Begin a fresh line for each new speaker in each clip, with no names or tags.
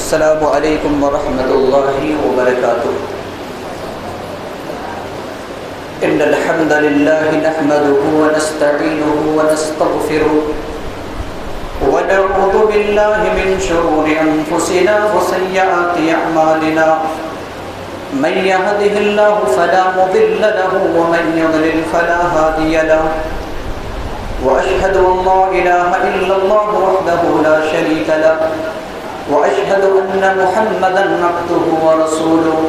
السلام علیکم ورحمۃ اللہ وبرکاتہ۔ ان الحمد للہ نحمده ونستعینه ونستغفره ونعوذ باللہ من شرور انفسنا وسیئات اعمالنا، من يهده الله فلا مضل له ومن يضلل فلا هادي له، واشهد ان لا اله الا الله وحده لا شريك له، واشهد ان محمدا عبده ورسوله،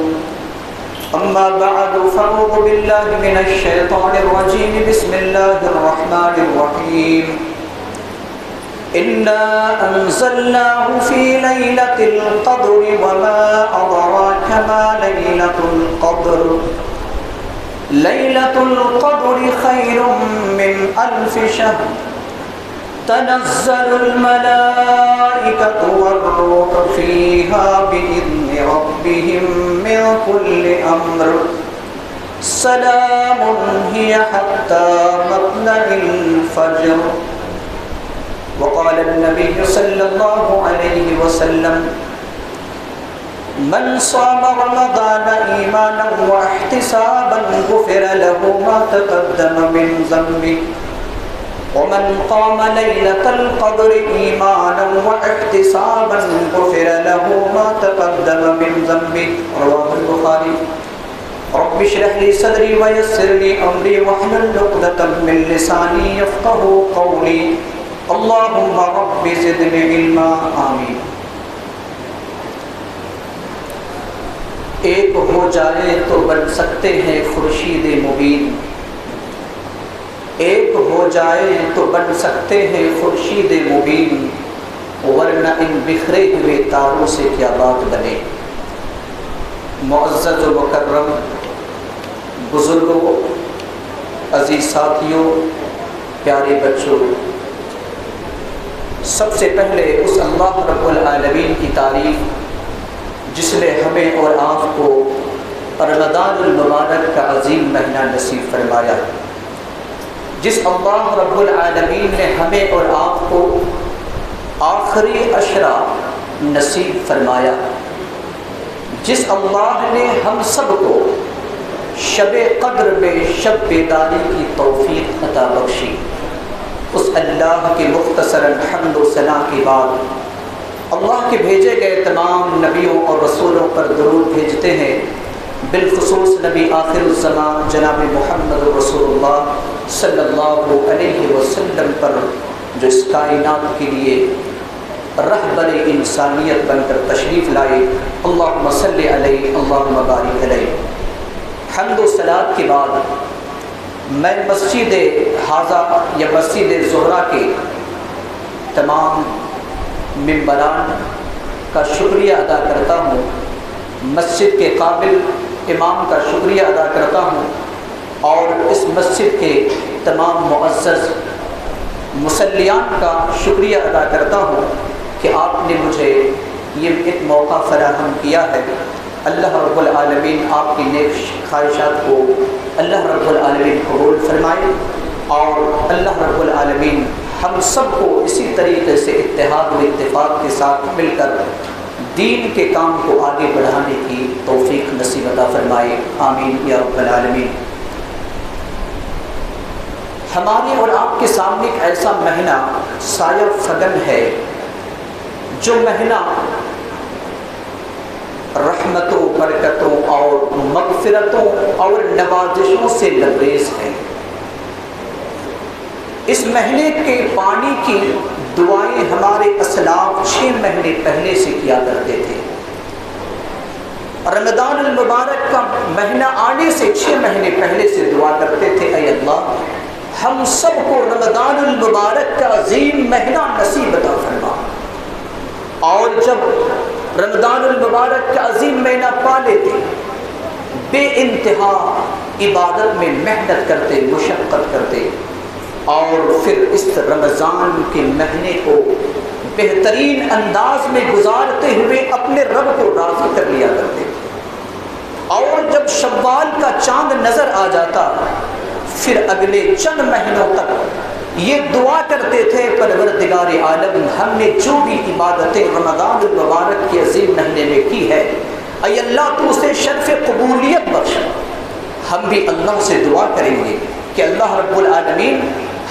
اما بعد فاعوذ بالله من الشيطان الرجيم، بسم الله الرحمن الرحيم، انا انزلناه في ليلة القدر وما ادراك ما ليلة القدر، ليلة القدر خير من ألف شهر، تنزل الملائكة والروح فيها بإذن ربهم من كل أمر، سلام هي حتى مطلع الفجر۔ وقال النبي صلى الله عليه وسلم: من صام رمضان إيمانا واحتسابا غفر له ما تقدم من ذنبه، ومن قام ليلة القدر إيمانا واحتسابا غفر له ما تقدم من ذنبه، رواه البخاري۔ رب اشرح لي صدري ويسر لي أمري واحلل عقدة من لساني يفقهوا قولي، اللهم رب زدني علما، آمین۔ ایک ہو جائے تو بن سکتے ہیں خورشید مبین، ایک ہو جائے تو بن سکتے ہیں خورشید مبین، ورنہ ان بکھرے ہوئے تاروں سے کیا بات بنے۔ معزز و مکرم بزرگوں، عزیز ساتھیوں، پیارے بچوں، سب سے پہلے اس اللہ رب العالمین کی تعریف جس نے ہمیں اور آپ کو رمضان المبارک کا عظیم مہینہ نصیب فرمایا، جس اللہ رب العالمین نے ہمیں اور آپ کو آخری عشرہ نصیب فرمایا، جس اللہ نے ہم سب کو شب قدر میں شب بیداری کی توفیق عطا بخشی، اس اللہ کے مختصراً حمد و ثنا کے بعد اللہ کے بھیجے گئے تمام نبیوں اور رسولوں پر درود بھیجتے ہیں، بالخصوص نبی آخر الزمان جناب محمد رسول اللہ صلی اللہ علیہ وسلم پر، جو اس کائنات کے لیے رہبر انسانیت بن کر تشریف لائے۔ اللہم صلی علیہ، اللہم بارک علیہ۔ حمد و صلات کے بعد میں مسجد حاضہ یا مسجد زہرہ کے تمام ممبران کا شکریہ ادا کرتا ہوں، مسجد کے قابل امام کا شکریہ ادا کرتا ہوں، اور اس مسجد کے تمام معزز مصلیان کا شکریہ ادا کرتا ہوں کہ آپ نے مجھے یہ ایک موقع فراہم کیا ہے۔ اللہ رب العالمین آپ کی نیک خواہشات کو اللہ رب العالمین قبول فرمائے، اور اللہ رب العالمین ہم سب کو اسی طریقے سے اتحاد و اتفاق کے ساتھ مل کر دین کے کام کو آگے بڑھانے کی توفیق نصیب عطا فرمائے، آمین یا رب العالمین۔ ہمارے اور آپ کے سامنے ایک ایسا مہینہ سایہ فگن ہے، جو مہینہ رحمتوں، برکتوں اور مغفرتوں اور نوازشوں سے لبریز ہے۔ اس مہینے کے پانی کی دعائیں ہمارے اسلاف 6 مہینے پہلے سے کیا کرتے تھے۔ رمضان المبارک کا مہینہ آنے سے 6 مہینے پہلے سے دعا کرتے تھے، اے اللہ ہم سب کو رمضان المبارک کا عظیم مہینہ نصیب عطا فرما۔ اور جب رمضان المبارک کا عظیم مہینہ پا لیتے، بے انتہا عبادت میں محنت کرتے، مشقت کرتے، اور پھر اس رمضان کے مہینے کو بہترین انداز میں گزارتے ہوئے اپنے رب کو راضی کر لیا کرتے۔ اور جب شوال کا چاند نظر آ جاتا، پھر اگلے چند مہینوں تک یہ دعا کرتے تھے پروردگار عالم ہم نے جو بھی عبادتیں رمضان المبارک کے عظیم مہینے میں کی ہے اے اللہ تو اسے شرف قبولیت بخش۔ ہم بھی اللہ سے دعا کریں گے کہ اللہ رب العالمین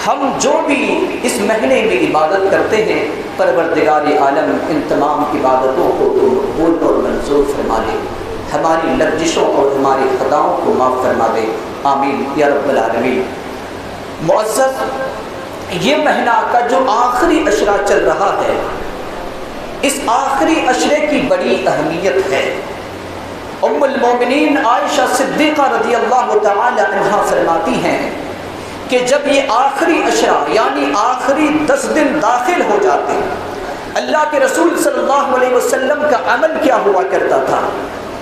ہم جو بھی اس مہینے میں عبادت کرتے ہیں پروردگار عالم ان تمام عبادتوں کو تو مقبول اور منظور فرما لے، ہماری لرزشوں اور ہماری خطاؤں کو معاف فرما دے، آمین یا رب العالمین۔ معزز، یہ مہینہ کا جو آخری عشرہ چل رہا ہے اس آخری عشرے کی بڑی اہمیت ہے۔ ام المومنین عائشہ صدیقہ رضی اللہ تعالی عنہا فرماتی ہیں کہ جب یہ آخری عشرہ یعنی آخری 10 دن داخل ہو جاتے اللہ کے رسول صلی اللہ علیہ وسلم کا عمل کیا ہوا کرتا تھا؟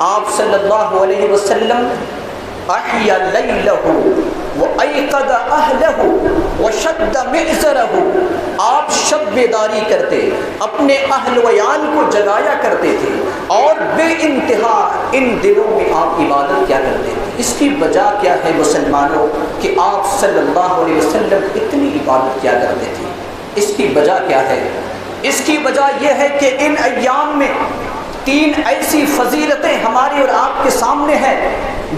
آپ صلی اللہ علیہ وسلم احیا لیلہ وایقظ اہلہ وشد معذرہ، آپ شب بیداری کرتے، اپنے اہل ویال کو جگایا کرتے تھے اور بے انتہا ان دنوں میں آپ عبادت کیا کرتے تھے۔ اس کی وجہ کیا ہے مسلمانوں کہ آپ صلی اللہ علیہ وسلم اتنی عبادت کیا کرتے تھے؟ اس کی وجہ کیا ہے؟ اس کی وجہ یہ ہے کہ ان ایام میں 3 ایسی فضیلتیں ہماری اور آپ کے سامنے ہیں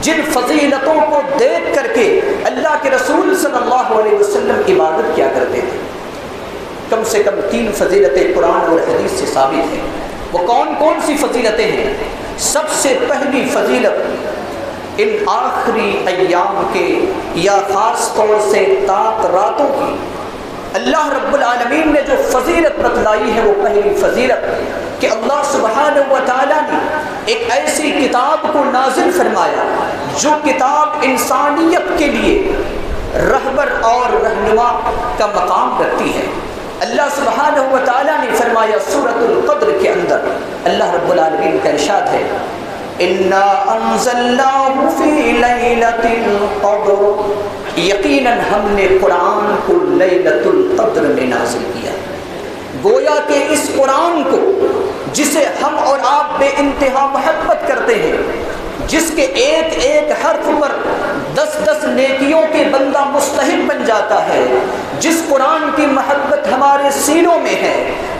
جن فضیلتوں کو دیکھ کر کے اللہ کے رسول صلی اللہ علیہ وسلم عبادت کیا کرتے تھے۔ کم سے کم 3 فضیلتیں قرآن اور حدیث سے ثابت ہیں۔ وہ کون کون سی فضیلتیں ہیں؟ سب سے پہلی فضیلت ان آخری ایام کے یا خاص طور سے طاق راتوں کی اللہ رب العالمین نے جو فضیلت بتلائی ہے وہ پہلی فضیلت کہ اللہ سبحانہ و تعالیٰ نے ایک ایسی کتاب کو نازل فرمایا جو کتاب انسانیت کے لیے رہبر اور رہنما کا مقام رکھتی ہے۔ اللہ سبحانہ و تعالیٰ نے فرمایا سورۃ القدر کے اندر اللہ رب العالمین کا ارشاد ہے اِنَّا أَنزَلْنَاهُ فِي لَيْلَةِ الْقَدْرِ، یقیناً ہم نے قرآن کو لیلۃ القدر میں نازل کیا۔ گویا کہ اس قرآن کو جسے ہم اور آپ بے انتہا محبت کرتے ہیں، جس کے ایک ایک حرف پر 10 نیکیوں کے بندہ مستحق بن جاتا ہے، جس قرآن کی محبت ہمارے سینوں میں ہے،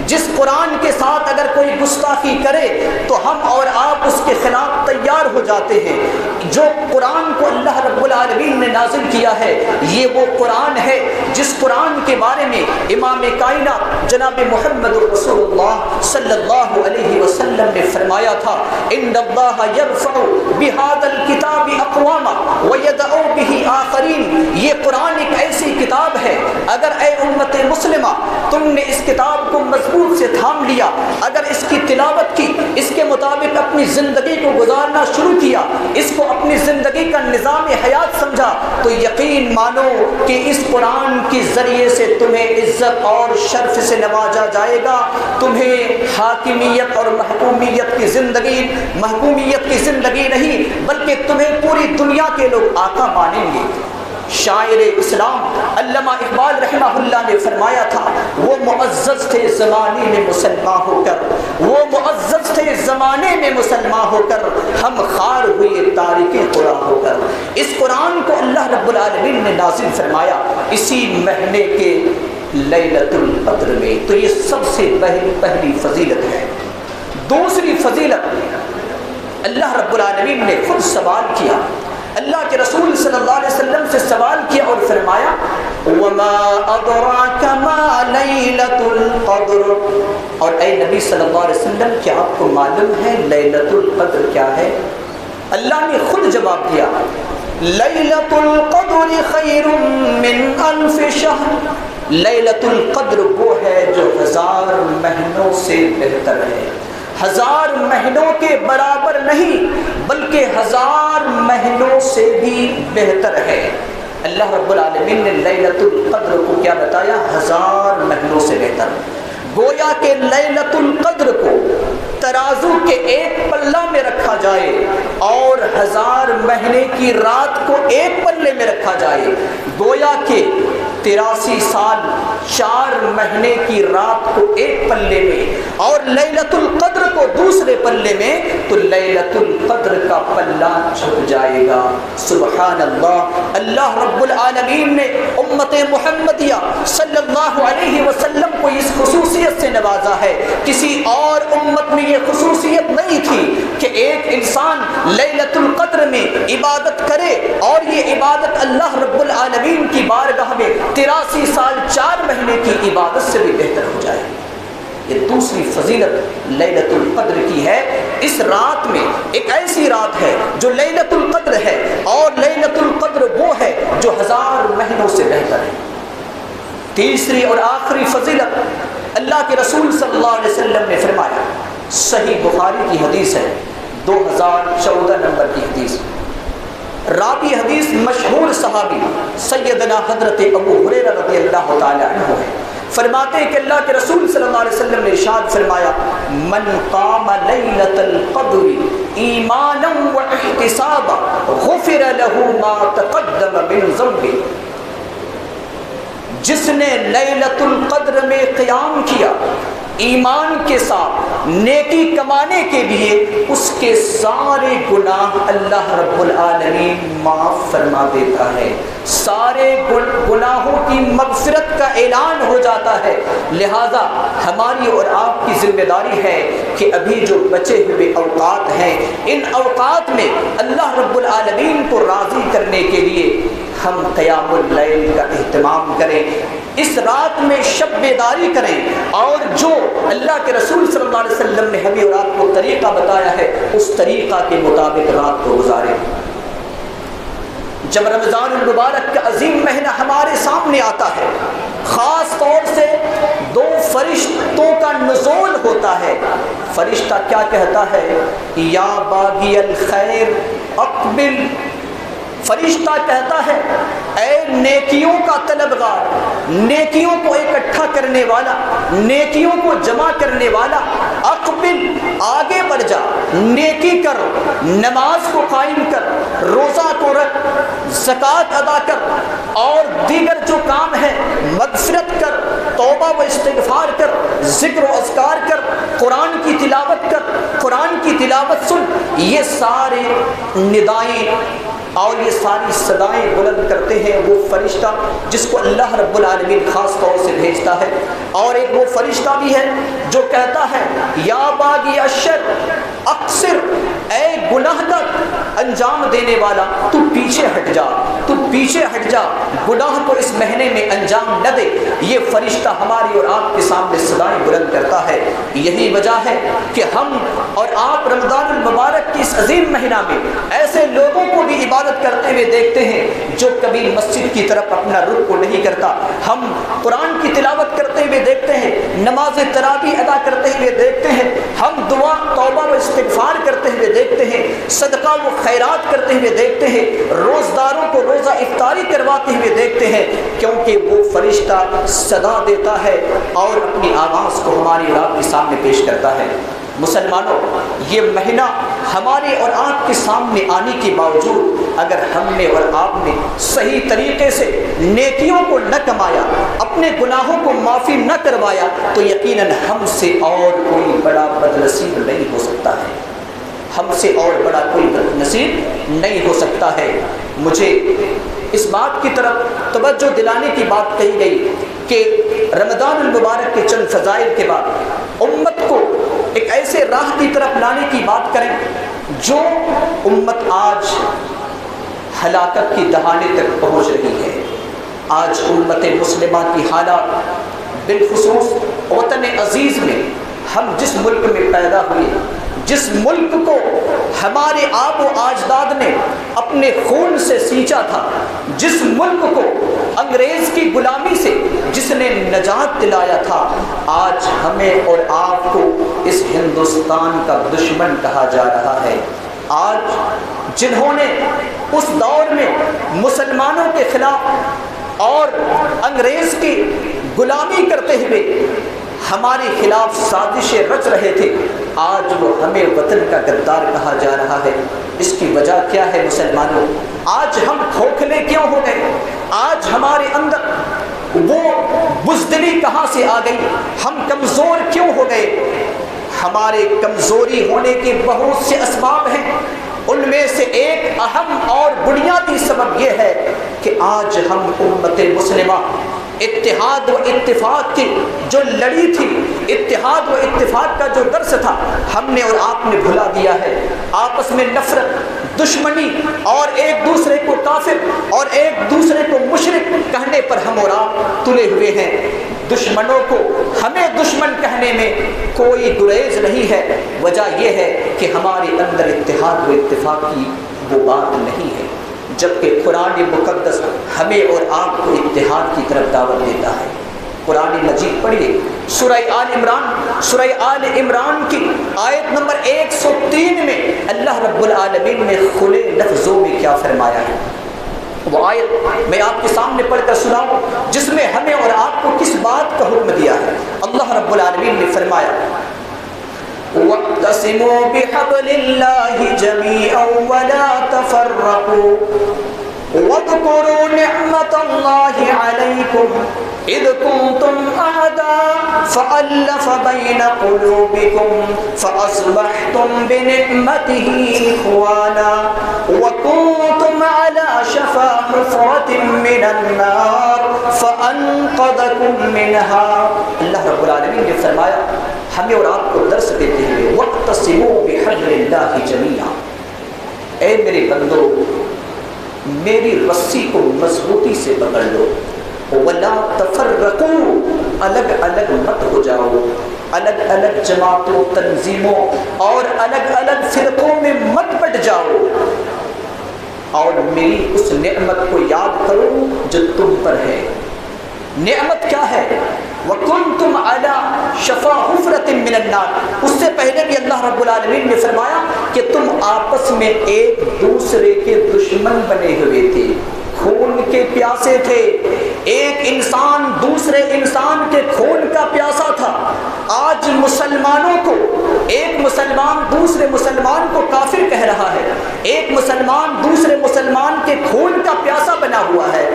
جس قرآن کے ساتھ اگر کوئی گستاخی کرے تو ہم اور آپ اس کے خلاف تیار ہو جاتے ہیں، جو قرآن کو اللہ رب العالمین نے نازل کیا ہے یہ وہ قرآن ہے جس قرآن کے بارے میں امام کائنات جناب محمد رسول اللہ صلی اللہ علیہ وسلم نے فرمایا تھا ان اللہ یرفع بہذا الکتاب اقواما ویدعو بہ آخرین، یہ قرآن ایک ایسی کتاب ہے اگر اے امت مسلمہ تم نے اس کتاب کو مضبوط سے تھام لیا، اگر اس کی تلاوت کی، اس کے مطابق اپنی زندگی کو گزارنا شروع کیا، اس کو اپنی زندگی کا نظام حیات سمجھا، تو یقین مانو کہ اس قرآن کے ذریعے سے تمہیں عزت اور شرف سے نوازا جائے گا، تمہیں حاکمیت اور محکومیت کی زندگی نہیں بلکہ تمہیں پوری دنیا کے لوگ آقا مانیں گے۔ شاعر اسلام علامہ اقبال رحمہ اللہ نے فرمایا تھا وہ معزز تھے زمانے میں مسلمان ہو کر، وہ معزز تھے زمانے میں مسلمان ہو کر، ہم خار ہوئے تارک قرآن ہو کر۔ اس قرآن کو اللہ رب العالمین نے نازل فرمایا اسی مہینے کے لیلۃ القدر میں، تو یہ سب سے پہلی فضیلت ہے۔ دوسری فضیلت اللہ رب العالمین نے خود سوال کیا، اللہ کے رسول صلی اللہ علیہ وسلم سے سوال کیا اور فرمایا وَمَا أَدْرَاكَ مَا لَيْلَةُ الْقَدْرِ، اور اے نبی صلی اللہ علیہ وسلم کیا آپ کو معلوم ہے لیلۃ القدر کیا ہے؟ اللہ نے خود جواب دیا لیلۃ القدر خیر من الف شہر، لیلۃ القدر وہ ہے جو 1000 مہینوں سے بہتر ہے، 1000 مہینوں کے برابر نہیں بلکہ 1000 مہینوں سے بھی بہتر ہے۔ اللہ رب العالمین نے لیلۃ القدر کو کیا بتایا؟ 1000 مہینوں سے بہتر۔ گویا کہ لیلۃ القدر کو ترازو کے ایک پلہ میں رکھا جائے اور 1000 مہینے کی رات کو ایک پلے میں رکھا جائے، گویا کہ 83 سال 4 مہینے کی رات کو ایک پلے میں اور لیلۃ القدر کو دوسرے پلے میں، تو لیلۃ القدر کا پلہ جھک جائے گا۔ سبحان اللہ، اللہ رب العالمین نے امت محمدیہ صلی اللہ علیہ وسلم کو اس خصوصیت سے نوازا ہے۔ کسی اور امت میں یہ خصوصیت نہیں تھی کہ ایک انسان لیلۃ القدر میں عبادت کرے اور یہ عبادت اللہ رب العالمین کی بارگاہ میں 83 سال 4 مہینے کی عبادت سے بھی بہتر ہو جائے۔ یہ دوسری فضیلت لیلۃ القدر کی ہے۔ اس رات میں ایک ایسی رات ہے جو لیلۃ القدر ہے، اور لیلۃ القدر وہ ہے جو 1000 مہینوں سے بہتر ہے۔ تیسری اور آخری فضیلت، اللہ کے رسول صلی اللہ علیہ وسلم نے فرمایا، صحیح بخاری کی حدیث ہے، 2014 نمبر کی حدیث، راوی حدیث مشہور صحابی سیدنا حضرت ابو ہریرہ رضی اللہ تعالی عنہ ہے۔ فرماتے ہیں کہ اللہ کے رسول صلی اللہ علیہ وسلم نے ارشاد فرمایا، من قام لیلۃ القدر ایمانا واحتسابا غفر له ما تقدم من ذنبه، جس نے لیلۃ القدر میں قیام کیا ایمان کے ساتھ نیکی کمانے کے لیے، اس کے سارے گناہ اللہ رب العالمین معاف فرما دیتا ہے، سارے گناہوں کی مغفرت کا اعلان ہو جاتا ہے۔ لہذا ہماری اور آپ کی ذمہ داری ہے کہ ابھی جو بچے ہوئے اوقات ہیں، ان اوقات میں اللہ رب العالمین کو راضی کرنے کے لیے ہم قیام اللیل کا اہتمام کریں، اس رات میں شب بیداری کریں، اور جو اللہ کے رسول صلی اللہ علیہ وسلم نے ہمیں اور آپ کو طریقہ بتایا ہے اس طریقہ کے مطابق رات کو گزاریں۔ جب رمضان المبارک کا عظیم مہینہ ہمارے سامنے آتا ہے، خاص طور سے 2 فرشتوں کا نزول ہوتا ہے۔ فرشتہ کیا کہتا ہے؟ یا باغی الخیر اقبل، فرشتہ کہتا ہے اے نیکیوں کا طلبگار، نیکیوں کو اکٹھا کرنے والا، نیکیوں کو جمع کرنے والا، اقبل، آگے بڑھ جا، نیکی کر، نماز کو قائم کر، روزہ کو رکھ، زکوٰۃ ادا کر، اور دیگر جو کام ہے مغفرت کر، توبہ و استغفار کر، ذکر و اذکار کر، قرآن کی تلاوت کر، قرآن کی تلاوت سن۔ یہ سارے ندائیں اور یہ ساری صدائیں بلند کرتے ہیں وہ فرشتہ جس کو اللہ رب العالمین خاص طور سے بھیجتا ہے۔ اور ایک وہ فرشتہ بھی ہے جو کہتا ہے یا باغی الشر اقصر، اے گناہ کا انجام دینے والا تو پیچھے ہٹ جا، تو پیچھے ہٹ جا، گناہ کو اس مہینے میں انجام نہ دے۔ یہ فرشتہ ہماری اور آپ کے سامنے صدائیں بلند کرتا ہے۔ یہی وجہ ہے کہ ہم اور آپ رمضان المبارک کی اس عظیم مہینہ میں ایسے لوگوں کو بھی عبادت کرتے ہوئے دیکھتے ہیں جو کبھی مسجد کی طرف اپنا رخ کو نہیں کرتا۔ ہم قرآن کی تلاوت کرتے ہوئے دیکھتے ہیں، نماز تراویح ادا کرتے ہوئے دیکھتے ہیں، ہم دعا توبہ و استغفار کرتے ہوئے دیکھتے ہیں، صدقہ و خیرات کرتے ہوئے دیکھتے ہیں، روزداروں کو روزہ افطاری کرواتے ہوئے دیکھتے ہیں، کیونکہ وہ فرشتہ صدا دیتا ہے اور اپنی آواز کو ہماری اور آپ کے سامنے پیش کرتا ہے۔ مسلمانوں، یہ مہینہ ہمارے اور آپ کے سامنے آنے کے باوجود اگر ہم نے اور آپ نے صحیح طریقے سے نیکیوں کو نہ کمایا، اپنے گناہوں کو معافی نہ کروایا، تو یقیناً ہم سے اور کوئی بڑا بدنصیب نہیں ہو سکتا ہے، ہم سے اور بڑا کوئی بدنصیب نہیں ہو سکتا ہے۔ مجھے اس بات کی طرف توجہ دلانے کی بات کہی گئی کہ رمضان المبارک کے چند فضائل کے بعد امت کو ایک ایسے راہ کی طرف لانے کی بات کریں جو امت آج ہلاکت کی دہانے تک پہنچ رہی ہے۔ آج امت مسلمہ کی حالات، بالخصوص وطن عزیز میں، ہم جس ملک میں پیدا ہوئے، جس ملک کو ہمارے آب و اجداد نے اپنے خون سے سینچا تھا، جس ملک کو انگریز کی غلامی سے جس نے نجات دلایا تھا، آج ہمیں اور آپ کو اس ہندوستان کا دشمن کہا جا رہا ہے۔ آج جنہوں نے اس دور میں مسلمانوں کے خلاف اور انگریز کی غلامی کرتے ہوئے ہمارے خلاف سازشیں رچ رہے تھے، آج وہ ہمیں وطن کا غدار کہا جا رہا ہے۔ اس کی وجہ کیا ہے مسلمانوں؟ آج ہم کھوکھلے کیوں ہو گئے؟ آج ہمارے اندر وہ بزدلی کہاں سے آ گئی؟ ہم کمزور کیوں ہو گئے؟ ہمارے کمزوری ہونے کے بہت سے اسباب ہیں، ان میں سے ایک اہم اور بنیادی سبب یہ ہے کہ آج ہم امت مسلمہ اتحاد و اتفاق کی جو لڑی تھی، اتحاد و اتفاق کا جو درس تھا، ہم نے اور آپ نے بھلا دیا ہے۔ آپس میں نفرت، دشمنی اور ایک دوسرے کو کافر اور ایک دوسرے کو مشرک کہنے پر ہم اور آپ تلے ہوئے ہیں۔ دشمنوں کو ہمیں دشمن کہنے میں کوئی گریز نہیں ہے، وجہ یہ ہے کہ ہمارے اندر اتحاد و اتفاق کی وہ بات نہیں ہے، جبکہ قرآن مقدس ہمیں اور آپ کو اتحاد کی طرف دعوت دیتا ہے۔ قرآن مجید پڑھیے، سورہ آل عمران کی آیت نمبر 103 میں اللہ رب العالمین نے کھلے لفظوں میں کیا فرمایا ہے۔ وہ آیت میں آپ کے سامنے پڑھ کر سناؤں جس میں ہمیں اور آپ کو کس بات کا حکم دیا ہے۔ اللہ رب العالمین نے فرمایا وَاعْتَصِمُوا بِحَبْلِ اللَّهِ جَمِيعًا وَلَا تَفَرَّقُوا وَاذْكُرُوا نِعْمَةَ اللَّهِ عَلَيْكُمْ إِذْ كُنْتُمْ أَعْدَاءً فَأَلَّفَ بَيْنَ قُلُوبِكُمْ فَأَصْبَحْتُمْ بِنِعْمَتِهِ إِخْوَانًا وَكُنْتُمْ عَلَى شَفَا حُفْرَةٍ مِّنَ النَّارِ فَأَنْقَذَكُم مِّنْهَا۔ اللہ رب العالمین نے فرمایا ہمیں اور آپ کو درس دیتے ہوئے وَاعْتَصِمُوا بِحَبْلِ اللَّهِ جَمِيعًا، اے میرے بندو میری رسی کو مضبوطی سے پکڑ لو، وَلَا تَفَرَّقُوا، الگ الگ مت ہو جاؤ، الگ الگ جماعتوں، تنظیموں اور الگ الگ فرقوں میں مت بٹ جاؤ، اور میری اس نعمت کو یاد کرو جو تم پر ہے۔ نعمت کیا ہے؟ وَكُنْتُمْ عَلَى شَفَا حُفْرَةٍ مِّنَ النَّارِ، اس سے پہلے بھی اللہ رب العالمین نے فرمایا کہ تم آپس میں ایک دوسرے کے دشمن بنے ہوئے تھے، خون کے پیاسے تھے، ایک انسان دوسرے انسان کے خون کا پیاسا تھا۔ آج مسلمانوں کو ایک مسلمان دوسرے مسلمان کو کافر کہہ رہا ہے، ایک مسلمان دوسرے مسلمان کے خون کا پیاسا بنا ہوا ہے۔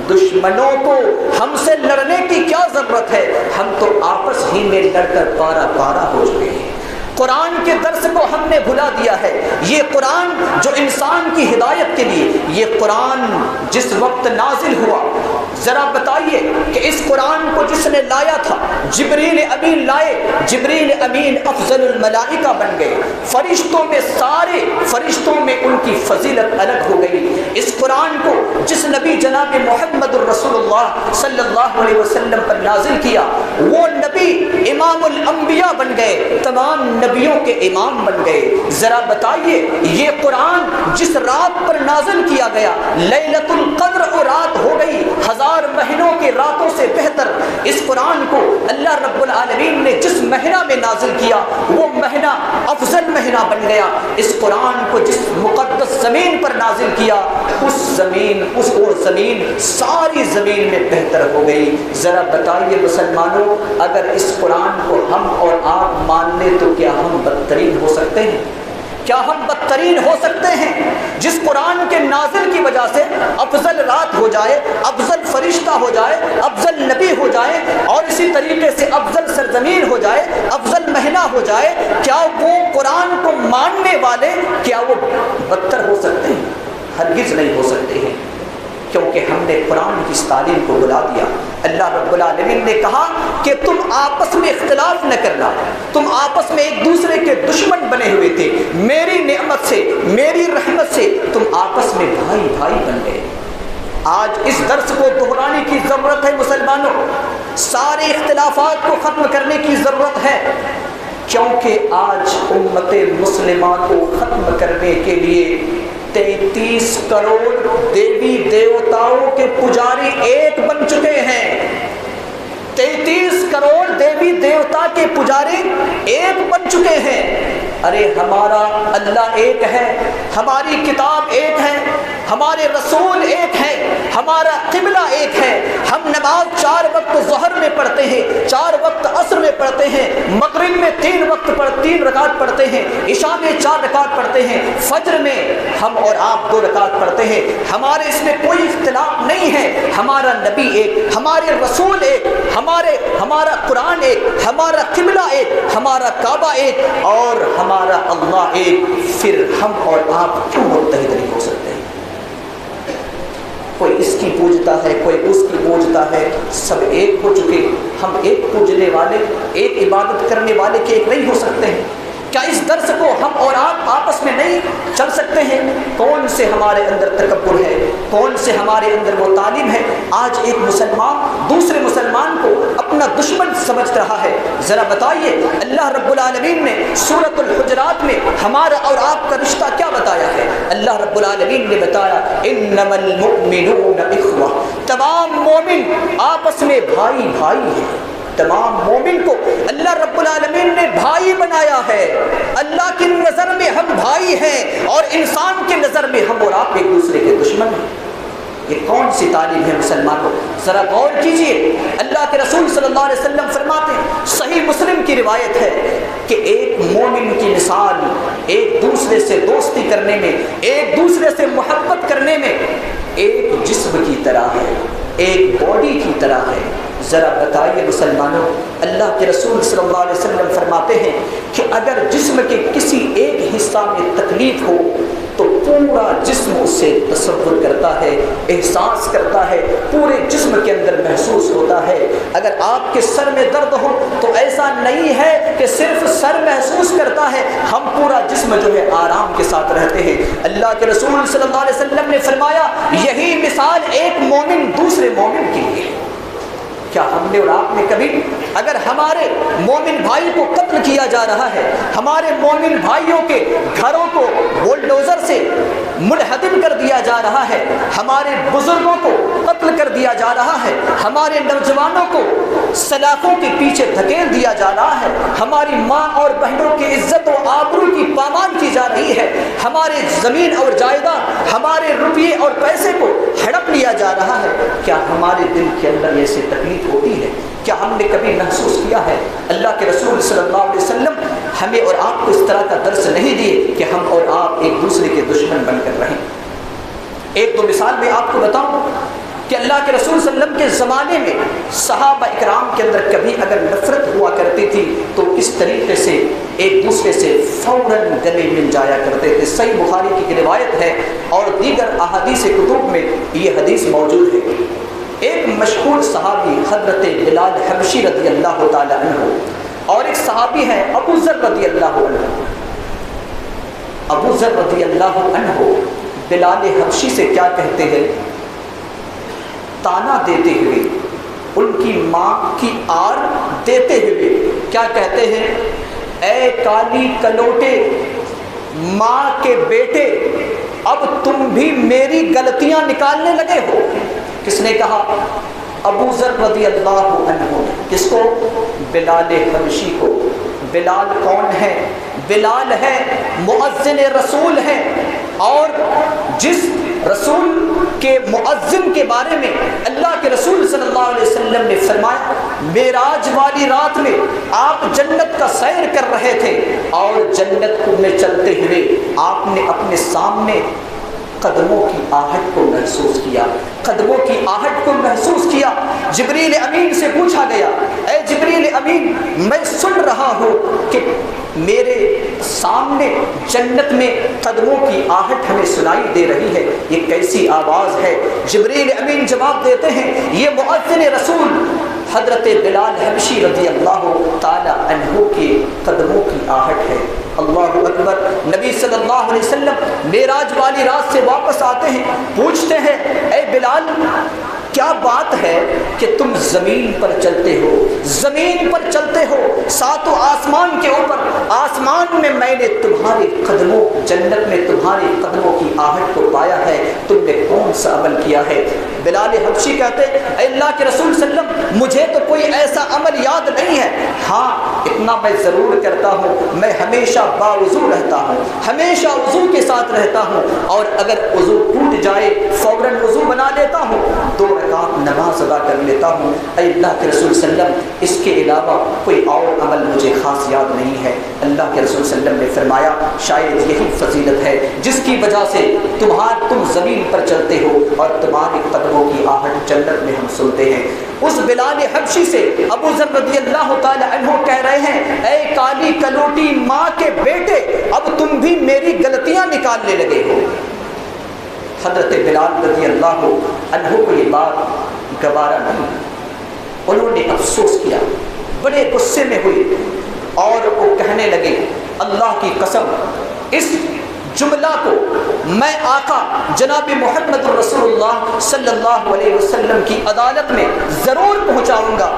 دشمنوں کو ہم سے لڑنے کی کیا ضرورت ہے؟ ہم تو آپس ہی میں لڑ کر پارا پارا ہو چکے ہیں۔ قرآن کے درس کو ہم نے بھلا دیا ہے۔ یہ قرآن جو انسان کی ہدایت کے لیے، یہ قرآن جس وقت نازل ہوا، ذرا بتائیے کہ اس قرآن کو جس نے لایا تھا جبریل امین لائے، جبریل امین افضل الملائکہ بن گئے، فرشتوں میں سارے فرشتوں میں ان کی فضیلت الگ ہو گئی۔ اس قرآن کو جس نبی جناب محمد الرسول اللہ صلی اللہ علیہ وسلم پر نازل کیا، وہ نبی امام الانبیاء بن گئے، تمام نبیوں کے امام بن گئے۔ ذرا بتائیے یہ قرآن جس رات پر نازل کیا گیا، لیلۃ القدر اور رات ہو گئی 1000 مہینوں کے راتوں سے بہتر، اس قرآن کو اللہ رب العالمین نے جس مہینہ میں نازل کیا وہ مہینہ افضل مہینہ بن گیا۔ اس قرآن کو جس مقدس زمین پر نازل کیا، اس زمین ساری زمین میں بہتر ہو گئی۔ ذرا بتائیے مسلمانوں، اگر اس قرآن کو ہم اور آپ مان لیں تو کیا ہم بدترین ہو سکتے ہیں؟ کیا ہم بدترین ہو سکتے ہیں؟ جس قرآن کے نازل کی وجہ سے افضل رات ہو جائے، افضل فرشتہ ہو جائے، افضل نبی ہو جائے، اور اسی طریقے سے افضل سرزمین ہو جائے، افضل مہینہ ہو جائے، کیا وہ قرآن کو ماننے والے کیا وہ بدتر ہو سکتے ہیں؟ ہرگز نہیں ہو سکتے ہیں، کیونکہ ہم نے قرآن کی اس تعلیم کو بلا دیا۔ اللہ رب العالمین نے کہا کہ تم آپس میں اختلاف نہ کرنا، تم آپس میں ایک دوسرے کے دشمن بنے ہوئے تھے، میری نعمت سے میری رحمت سے تم آپس میں بھائی بھائی بن گئے۔ آج اس درس کو دہرانے کی ضرورت ہے مسلمانوں، سارے اختلافات کو ختم کرنے کی ضرورت ہے، کیونکہ آج امت مسلمہ کو ختم کرنے کے لیے 33 کروڑ دیوی دیوتاؤں کے پجاری ایک بن چکے ہیں۔ 33 کروڑ دیوی دیوتا کے پجاری ایک بن چکے ہیں۔ ارے ہمارا اللہ ایک ہے، ہماری کتاب ایک ہے، ہمارے رسول ایک ہے، ہمارا قبلہ ایک ہے، ہم نماز 4 وقت ظہر میں پڑھتے ہیں، 4 وقت عصر میں پڑھتے ہیں، مغرب میں 3 وقت 3 رکعت پڑھتے ہیں، عشاء میں 4 رکعت پڑھتے ہیں، فجر میں ہم اور آپ 2 رکعت پڑھتے ہیں۔ ہمارے اس میں کوئی اختلاف نہیں ہے، ہمارا نبی ایک، ہمارے رسول ایک، ہمارا قرآن ایک، ہمارا قبلہ ایک، ہمارا کعبہ ایک اور ہمارا اللہ ایک، پھر ہم اور آپ کیوں متحد نہیں ہو سکتے؟ کوئی اس کی پوجتا ہے، کوئی اس کی پوجتا ہے، سب ایک ہو چکے، ہم ایک پوجنے والے، ایک عبادت کرنے والے کے ایک نہیں ہو سکتے ہیں؟ کیا اس درس کو ہم اور آپ آپس میں نہیں چل سکتے ہیں؟ کون سے ہمارے اندر تکبر ہے، کون سے ہمارے اندر وہ تعلیم ہے؟ آج ایک مسلمان دوسرے مسلمان کو اپنا دشمن سمجھ رہا ہے۔ ذرا بتائیے اللہ رب العالمین نے سورۃ الحجرات میں ہمارا اور آپ کا رشتہ کیا بتایا ہے؟ اللہ رب العالمین نے بتایا انما المؤمنون اخوہ، تمام مومن آپس میں بھائی بھائی ہیں۔ تمام مومن کو اللہ رب العالمین نے بھائی بنایا ہے۔ اللہ کی نظر میں ہم بھائی ہیں اور انسان کی نظر میں ہم اور آپ ایک دوسرے کے دشمن ہیں۔ یہ کون سی تعلیم ہے مسلمانوں؟ ذرا غور کیجئے، اللہ کے رسول صلی اللہ علیہ وسلم فرماتے ہیں، صحیح مسلم کی روایت ہے کہ ایک مومن کی مثال ایک دوسرے سے دوستی کرنے میں، ایک دوسرے سے محبت کرنے میں ایک جسم کی طرح ہے، ایک باڈی کی طرح ہے۔ ذرا بتائیے مسلمانوں، اللہ کے رسول صلی اللہ علیہ وسلم فرماتے ہیں کہ اگر جسم کے کسی ایک حصہ میں تکلیف ہو تو پورا جسم اس سے تصور کرتا ہے، احساس کرتا ہے، پورے جسم کے اندر محسوس ہوتا ہے۔ اگر آپ کے سر میں درد ہو تو ایسا نہیں ہے کہ صرف سر محسوس کرتا ہے، ہم پورا جسم جو ہے آرام کے ساتھ رہتے ہیں۔ اللہ کے رسول صلی اللہ علیہ وسلم نے فرمایا یہی مثال ایک مومن دوسرے مومن کی ہے۔ کیا ہم نے اور آپ نے کبھی اگر ہمارے مومن بھائی کو قتل کیا جا رہا ہے، ہمارے مومن بھائیوں کے گھروں کو بولڈوزر سے منہدم کر دیا جا رہا ہے، ہمارے بزرگوں کو قتل کر دیا جا رہا ہے، ہمارے نوجوانوں کو سلاخوں کے پیچھے دھکیل دیا جا رہا ہے، ہماری ماں اور بہنوں کی عزت و آبرو کی پامال کی جا رہی ہے، ہمارے زمین اور جائیداد، ہمارے روپیے اور پیسے کو ہڑپ لیا جا رہا ہے، کیا ہمارے دل کے اندر ایسی تکلیف ہوتی ہے؟ کیا ہم نے کبھی محسوس کیا ہے؟ اللہ کے رسول صلی اللہ علیہ وسلم ہمیں اور آپ کو اس طرح کا درس نہیں دیے کہ ہم اور آپ ایک دوسرے کے دشمن بن کر رہیں۔ ایک دو مثال میں آپ کو بتاؤں کہ اللہ کے رسول صلی اللہ علیہ وسلم کے زمانے میں صحابہ اکرام کے اندر کبھی اگر نفرت ہوا کرتی تھی تو اس طریقے سے ایک دوسرے سے فوراً گلے مل جایا کرتے تھے۔ صحیح بخاری کی روایت ہے اور دیگر احادیث کتب میں یہ حدیث موجود ہے۔ ایک مشہور صحابی حضرت بلال حبشی رضی اللہ تعالی عنہ اور ایک صحابی ہے ابو ذر رضی اللہ عنہ۔ ابو ذر رضی اللہ عنہ بلال حبشی سے کیا کہتے ہیں؟ تانا دیتے ہوئے، ان کی ماں کی آر دیتے ہوئے کیا کہتے ہیں؟ اے کالی کلوٹے ماں کے بیٹے، اب تم بھی میری غلطیاں نکالنے لگے ہو۔ کس نے کہا؟ ابو ذر رضی اللہ عنہ۔ کس کو؟ بلال حبشی کو۔ بلال کون ہے؟ بلال ہے مؤذن رسول ہے، اور جس رسول کے مؤذن کے بارے میں اللہ کے رسول صلی اللہ علیہ وسلم نے فرمایا معراج والی رات میں آپ جنت کا سیر کر رہے تھے اور جنت میں چلتے ہوئے آپ نے اپنے سامنے قدموں کی آہٹ کو محسوس کیا، قدموں کی آہٹ کو محسوس کیا۔ جبریل امین سے پوچھا گیا اے جبریل امین، میں سن رہا ہوں کہ میرے سامنے جنت میں قدموں کی آہٹ ہمیں سنائی دے رہی ہے، یہ کیسی آواز ہے؟ جبریل امین جواب دیتے ہیں یہ مؤذن رسول حضرت بلال حبشی رضی اللہ تعالی عنہ کے قدموں کی آہٹ ہے۔ اللہ اکبر۔ نبی صلی اللہ علیہ وسلم معراج والی رات سے واپس آتے ہیں، پوچھتے ہیں اے بلال کیا بات ہے کہ تم زمین پر چلتے ہو، زمین پر چلتے ہو، ساتوں آسمان کے اوپر، آسمان میں میں نے تمہارے قدموں، جنت میں تمہارے قدموں کی آہٹ کو پایا ہے، تم نے کون سا عمل کیا ہے؟ بلال حبشی کہتے ہیں اے اللہ کے رسول صلی اللہ علیہ وسلم مجھے تو کوئی ایسا عمل یاد نہیں ہے، ہاں اتنا میں ضرور کرتا ہوں، میں ہمیشہ باوضو رہتا ہوں، ہمیشہ وضو کے ساتھ رہتا ہوں، اور اگر وضو ٹوٹ جائے فوراً وضو بنا لیتا ہوں، 2 رکعت نماز ادا کر لیتا ہوں، اے اللہ کے رسول صلی اللہ علیہ وسلم اس کے علاوہ کوئی اور عمل مجھے خاص یاد نہیں ہے۔ اللہ کے رسول صلی اللہ علیہ وسلم نے فرمایا شاید یہی فضیلت ہے جس کی وجہ سے تم زمین پر چلتے ہو اور تمہارے قدموں کی آہٹ جنت میں ہم سنتے ہیں۔ اس بلال حبشی سے ابو ذر رضی اللہ تعالی عنہ کہہ رہے ہیں اے کالی کلوٹی ماں کے بیٹے، اب تم بھی میری غلطیاں نکالنے لگے ہو۔ حضرت بلال رضی اللہ عنہ کو یہ بات گوارا نہیں، انہوں نے افسوس کیا، بڑے غصے میں ہوئے اور وہ کہنے لگے اللہ کی قسم اس جملہ کو میں آقا جناب محمد رسول اللہ صلی اللہ علیہ وسلم کی عدالت میں ضرور پہنچاؤں گا،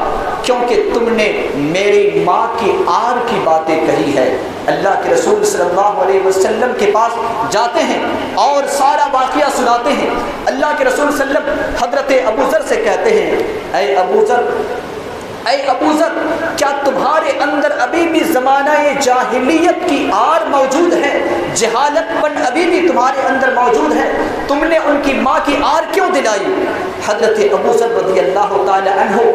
کیونکہ تم نے میری ماں کی آر کی باتیں کہی ہے۔ اللہ کے رسول صلی اللہ علیہ وسلم کے پاس جاتے ہیں اور سارا واقعہ سناتے ہیں۔ اللہ کے رسول صلی اللہ علیہ وسلم حضرت ابو ذر سے کہتے ہیں اے ابو ذر کیا تمہارے اندر ابھی بھی زمانہ جاہلیت کی آر موجود ہے؟ جہالت پن ابھی بھی تمہارے اندر موجود ہے؟ تم نے ان کی ماں کی آر کیوں دلائی؟ حضرت ابو ذر رضی اللہ تعالی عنہ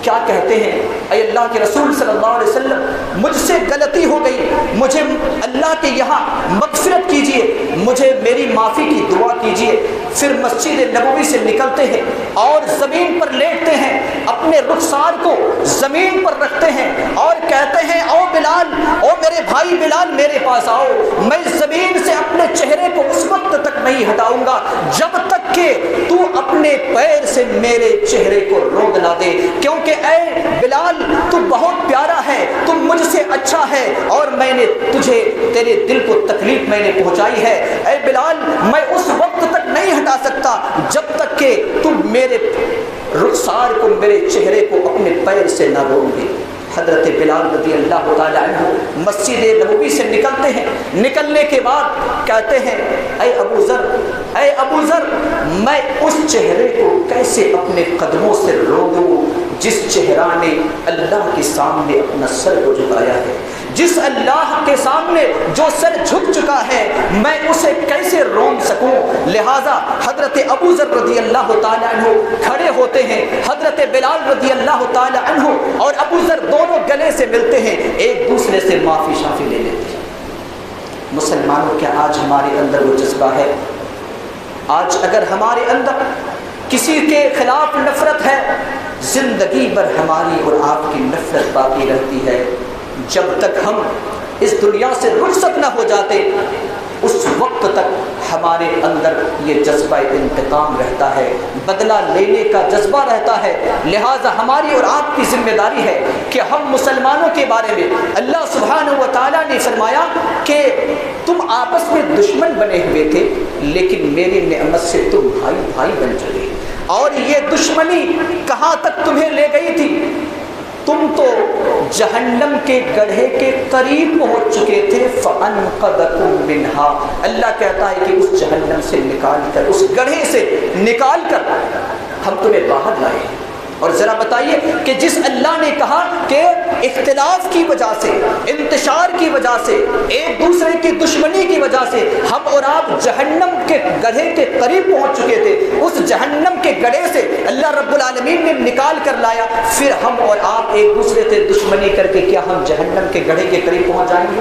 کیا کہتے ہیں اے اللہ کے رسول صلی اللہ علیہ وسلم مجھ سے غلطی ہو گئی، مجھے اللہ کے یہاں مغفرت کیجئے، مجھے میری معافی کی دعا کیجئے۔ پھر مسجد نبوی سے نکلتے ہیں اور زمین پر لیٹتے ہیں، اپنے رخسار کو زمین پر رکھتے ہیں اور کہتے ہیں او بلال، او میرے بھائی بلال میرے پاس آؤ، میں زمین سے اپنے چہرے کو اس وقت تک نہیں ہٹاؤں گا جب تک کہ تو اپنے پیر سے میرے چہرے کو روک نہ دے، کیونکہ اے بلال تو بہت پیارا ہے، تم مجھ سے اچھا ہے اور میں نے تجھے تیرے دل کو تکلیف میں نے پہنچائی ہے۔ اے بلال میں اس وقت تک نہیں ہٹا سکتا جب تک کہ تم میرے رخسار کو میرے چہرے کو اپنے پیر سے نہ روک دے۔ حضرت بلال رضی اللہ تعالی عنہ مسجد نبوی سے نکلتے ہیں، نکلنے کے بعد کہتے ہیں اے ابو ذر میں اس چہرے کو کیسے اپنے قدموں سے روک دوں جس چہرہ نے اللہ کے سامنے اپنا سر کو جھکایا ہے، جس اللہ کے سامنے جو سر جھک چکا ہے میں اسے کیسے روک سکوں؟ لہذا حضرت ابو ذر رضی اللہ تعالی عنہ کھڑے ہوتے ہیں، حضرت بلال رضی اللہ تعالی عنہ اور ابو ذر دونوں گلے سے ملتے ہیں، ایک دوسرے سے معافی شافی لے لیتے ہیں۔ مسلمانوں کیا آج ہمارے اندر وہ جذبہ ہے؟ آج اگر ہمارے اندر کسی کے خلاف نفرت ہے، زندگی بھر ہماری اور آپ کی نفرت باقی رہتی ہے۔ جب تک ہم اس دنیا سے رخصت نہ ہو جاتے اس وقت تک ہمارے اندر یہ جذبہ انتقام رہتا ہے، بدلہ لینے کا جذبہ رہتا ہے۔ لہٰذا ہماری اور آپ کی ذمہ داری ہے کہ ہم مسلمانوں کے بارے میں اللہ سبحانہ و تعالیٰ نے فرمایا کہ تم آپس میں دشمن بنے ہوئے تھے لیکن میری نعمت سے تم بھائی بھائی بن چلے، اور یہ دشمنی کہاں تک تمہیں لے گئی تھی؟ تم تو جہنم کے گڑھے کے قریب پہنچ چکے تھے، فَأَنْقَذَكُم مِّنْهَا۔ اللہ کہتا ہے کہ اس جہنم سے نکال کر، اس گڑھے سے نکال کر ہم تمہیں باہر لائے۔ اور ذرا بتائیے کہ جس اللہ نے کہا کہ اختلاف کی وجہ سے، انتشار کی وجہ سے، ایک دوسرے کی دشمنی کی وجہ سے ہم اور آپ جہنم کے گڑھے کے قریب پہنچ چکے تھے، اس جہنم کے گڑھے سے اللہ رب العالمین نے نکال کر لایا، پھر ہم اور آپ ایک دوسرے سے دشمنی کر کے کیا ہم جہنم کے گڑھے کے قریب پہنچ جائیں گے؟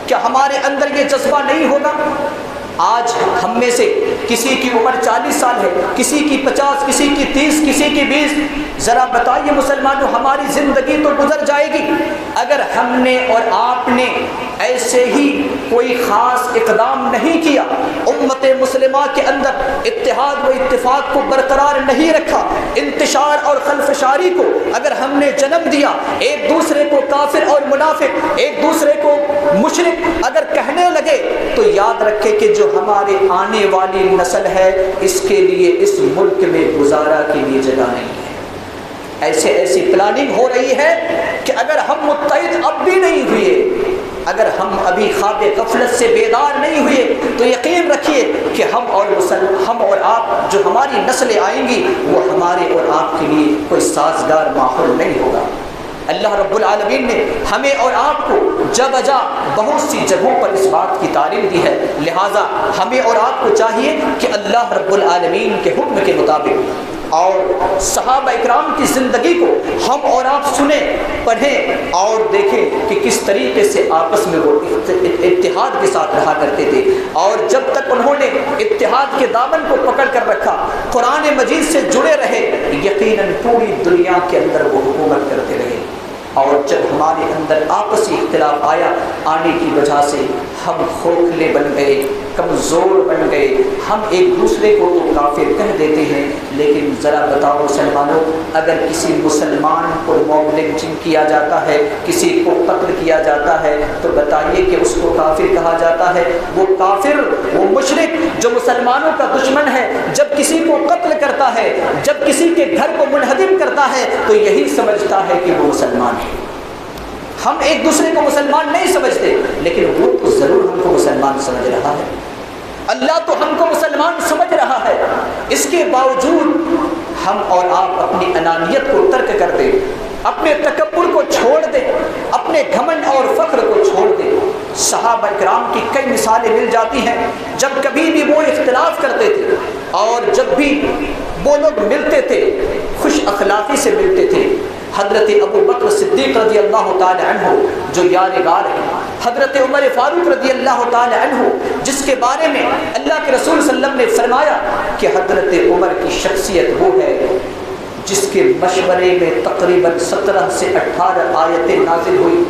کیا ہمارے اندر یہ جذبہ نہیں ہوگا؟ آج ہم میں سے کسی کی عمر 40 سال ہے، کسی کی 50، کسی کی 30، کسی کی 20۔ ذرا بتائیے مسلمانوں ہماری زندگی تو گزر جائے گی اگر ہم نے اور آپ نے ایسے ہی کوئی خاص اقدام نہیں کیا، امت مسلمہ کے اندر اتحاد و اتفاق کو برقرار نہیں رکھا، انتشار اور خلفشاری کو اگر ہم نے جنم دیا، ایک دوسرے کو کافر اور منافق، ایک دوسرے کو مشرک اگر کہنے لگے، تو یاد رکھے کہ جو ہمارے آنے والی نسل ہے اس کے لیے اس ملک میں گزارا کے لیے جگہ نہیں ہے۔ ایسی پلاننگ ہو رہی ہے کہ اگر ہم متحد اب بھی نہیں ہوئے، اگر ہم ابھی خواب غفلت سے بیدار نہیں ہوئے، تو یقین رکھیے کہ ہم اور آپ جو ہماری نسلیں آئیں گی وہ ہمارے اور آپ کے لیے کوئی سازگار ماحول نہیں ہوگا۔ اللہ رب العالمین نے ہمیں اور آپ کو جا بہت سی جگہوں پر اس بات کی تعلیم دی ہے، لہٰذا ہمیں اور آپ کو چاہیے کہ اللہ رب العالمین کے حکم کے مطابق اور صحابہ اکرام کی زندگی کو ہم اور آپ سنیں، پڑھیں اور دیکھیں کہ کس طریقے سے آپس میں وہ اتحاد کے ساتھ رہا کرتے تھے، اور جب تک انہوں نے اتحاد کے دامن کو پکڑ کر رکھا، قرآن مجید سے جڑے رہے، یقیناً پوری دنیا کے اندر وہ حکومت کرتے رہے۔ اور جب ہمارے اندر آپسی اختلاف آنے کی وجہ سے ہم کھوکھلے بن گئے، کمزور بن گئے، ہم ایک دوسرے کو تو کافر کہہ دیتے ہیں، لیکن ذرا بتاؤ مسلمانوں، اگر کسی مسلمان کو موب لنچنگ کیا جاتا ہے، کسی کو قتل کیا جاتا ہے، تو بتائیے کہ اس کو کافر کہا جاتا ہے؟ وہ کافر، وہ مشرک جو مسلمانوں کا دشمن ہے، جب کسی کو قتل کرتا ہے، جب کسی کے گھر کو منہدم کرتا ہے، تو یہی سمجھتا ہے کہ وہ مسلمان ہے۔ ہم ایک دوسرے کو مسلمان نہیں سمجھتے، لیکن وہ تو ضرور ہم کو مسلمان سمجھ رہا ہے، اللہ تو ہم کو مسلمان سمجھ رہا ہے۔ اس کے باوجود ہم اور آپ اپنی انانیت کو ترک کر دیں، اپنے تکبر کو چھوڑ دیں، اپنے گھمنڈ اور فخر کو چھوڑ دیں۔ صحابہ کرام کی کئی مثالیں مل جاتی ہیں، جب کبھی بھی وہ اختلاف کرتے تھے اور جب بھی وہ لوگ ملتے تھے، خوش اخلاقی سے ملتے تھے۔ حضرت ابو بکر صدیق رضی اللہ تعالی عنہ جو یار غار ہے، حضرت عمر فاروق رضی اللہ تعالی عنہ جس کے بارے میں اللہ کے رسول صلی اللہ علیہ وسلم نے فرمایا کہ حضرت عمر کی شخصیت وہ ہے جس کے مشورے میں تقریباً 17 سے 18 آیتیں نازل ہوئی۔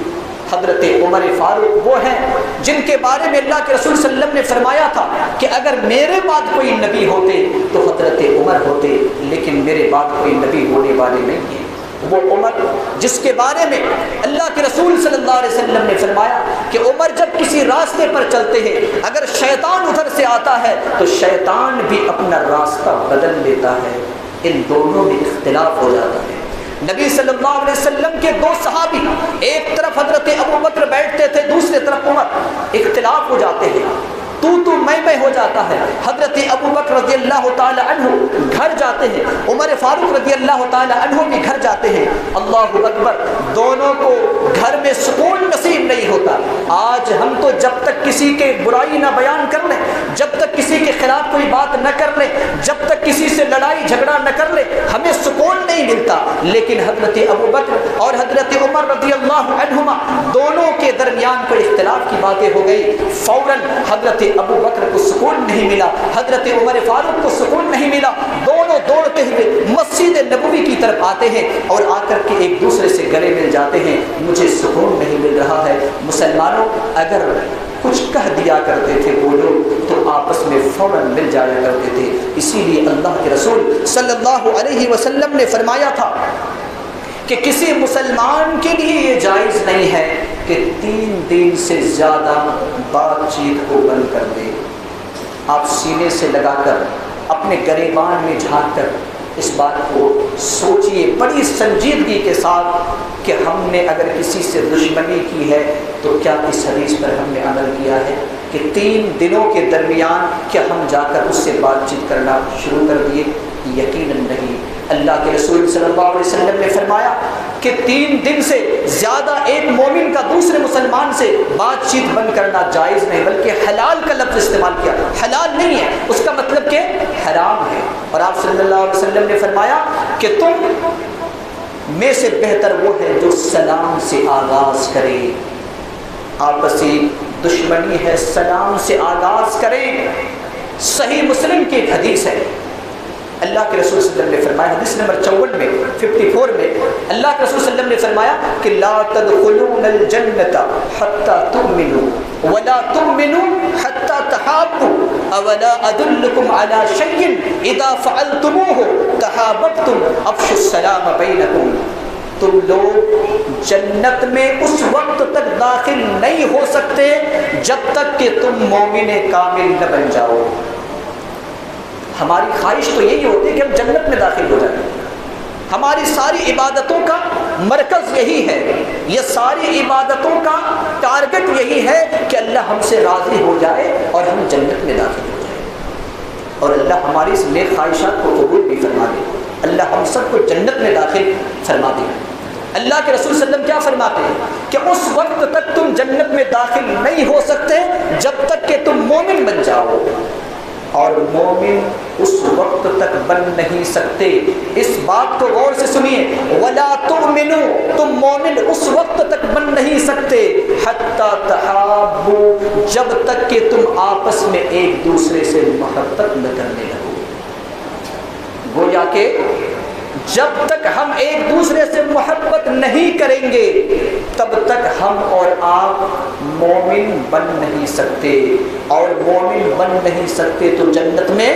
حضرت عمر فاروق وہ ہیں جن کے بارے میں اللہ کے رسول صلی اللہ علیہ وسلم نے فرمایا تھا کہ اگر میرے بعد کوئی نبی ہوتے تو حضرت عمر ہوتے، لیکن میرے بعد کوئی نبی ہونے والے نہیں ہیں۔ وہ عمر جس کے بارے میں اللہ کے رسول صلی اللہ علیہ وسلم نے فرمایا کہ عمر جب کسی راستے پر چلتے ہیں، اگر شیطان ادھر سے آتا ہے تو شیطان بھی اپنا راستہ بدل لیتا ہے۔ ان دونوں میں اختلاف ہو جاتا ہے۔ نبی صلی اللہ علیہ وسلم کے دو صحابی، ایک طرف حضرت ابو بکر بیٹھتے تھے، دوسری طرف عمر، اختلاف ہو جاتے ہیں، تو میں ہو جاتا ہے۔ حضرت ابو بکر رضی اللہ تعالی عنہ گھر جاتے ہیں، عمر فاروق رضی اللہ تعالی عنہ بھی گھر جاتے ہیں۔ اللہ اکبر، دونوں کو گھر میں سکون نصیب نہیں ہوتا۔ آج ہم تو جب تک کسی کے برائی نہ بیان کر لیں، جب تک کسی کے خلاف کوئی بات نہ کر لیں، جب تک کسی سے لڑائی جھگڑا نہ کر لیں، ہمیں سکون نہیں ملتا۔ لیکن حضرت ابو بکر اور حضرت عمر رضی اللہ عنہما دونوں کے درمیان کوئی اختلاف کی باتیں ہو گئی، فوراً حضرت ابو بکر کو سکون نہیں ملا، حضرت عمر فاروق کو سکون نہیں ملا، دونوں دوڑتے ہوئے مسجد نبوی کی طرف آتے ہیں اور آ کر کے ایک دوسرے سے گلے مل جاتے ہیں۔ مجھے سکون نہیں مل رہا ہے۔ مسلمانوں، اگر کچھ کہہ دیا کرتے تھے وہ لوگ تو آپس میں فوراً مل جایا کرتے تھے۔ اسی لیے اللہ کے رسول صلی اللہ علیہ وسلم نے فرمایا تھا کہ کسی مسلمان کے لیے یہ جائز نہیں ہے کہ 3 دن سے زیادہ بات چیت کو بند کر دے۔ آپ سینے سے لگا کر اپنے گریبان میں جھانک کر اس بات کو سوچئے بڑی سنجیدگی کے ساتھ کہ ہم نے اگر کسی سے دشمنی کی ہے تو کیا اس حدیث پر ہم نے عمل کیا ہے کہ 3 دنوں کے درمیان کیا ہم جا کر اس سے بات چیت کرنا شروع کر دیے؟ یقیناً نہیں۔ اللہ کے رسول صلی اللہ علیہ وسلم نے فرمایا کہ 3 دن سے زیادہ ایک مومن کا دوسرے مسلمان سے بات چیت بند کرنا جائز نہیں، بلکہ حلال کا لفظ استعمال کیا۔ حلال نہیں ہے، اس کا مطلب کہ حرام ہے۔ اور آپ صلی اللہ علیہ وسلم نے فرمایا کہ تم میں سے بہتر وہ ہے جو سلام سے آغاز کرے۔ آپسی دشمنی ہے، سلام سے آغاز کریں۔ صحیح مسلم کی ایک حدیث ہے، اللہ کے رسول صلی اللہ علیہ وسلم نے فرمایا، حدیث نمبر 54 میں 54 میں اللہ کے رسول صلی اللہ علیہ وسلم نے فرمایا کہ لا تدخلون الجنت حتى تؤمنوا ولا تؤمنوا حتى تحابوا اولا ادلكم على شيء اذا فعلتموه تحاببتم افشوا السلام بينكم۔ تم لوگ جنت میں اس وقت تک داخل نہیں ہو سکتے جب تک کہ تم مومن کامل نہ بن جاؤ۔ ہماری خواہش تو یہی ہوتی ہے کہ ہم جنت میں داخل ہو جائیں۔ ہماری ساری عبادتوں کا مرکز یہی ہے، یہ ساری عبادتوں کا ٹارگٹ یہی ہے کہ اللہ ہم سے راضی ہو جائے اور ہم جنت میں داخل ہو جائیں، اور اللہ ہماری اس نیک خواہشات کو قبول بھی فرما دے، اللہ ہم سب کو جنت میں داخل فرما دے۔ اللہ کے رسول صلی اللہ علیہ وسلم کیا فرماتے ہیں کہ اس وقت تک تم جنت میں داخل نہیں ہو سکتے جب تک کہ تم مومن بن جاؤ، اور مومن اس وقت تک بن نہیں سکتے. اس بات کو غور سے سنیے, وَلَا تُؤْمِنُوا, تم مومن اس وقت تک بن نہیں سکتے, حَتَّى تَحَابُّوا, جب تک کہ تم آپس میں ایک دوسرے سے محبت نہ کرنے لگو. گویا کہ جب تک ہم ایک دوسرے سے محبت نہیں کریں گے تب تک ہم اور آپ مومن بن نہیں سکتے, اور مومن بن نہیں سکتے تو جنت میں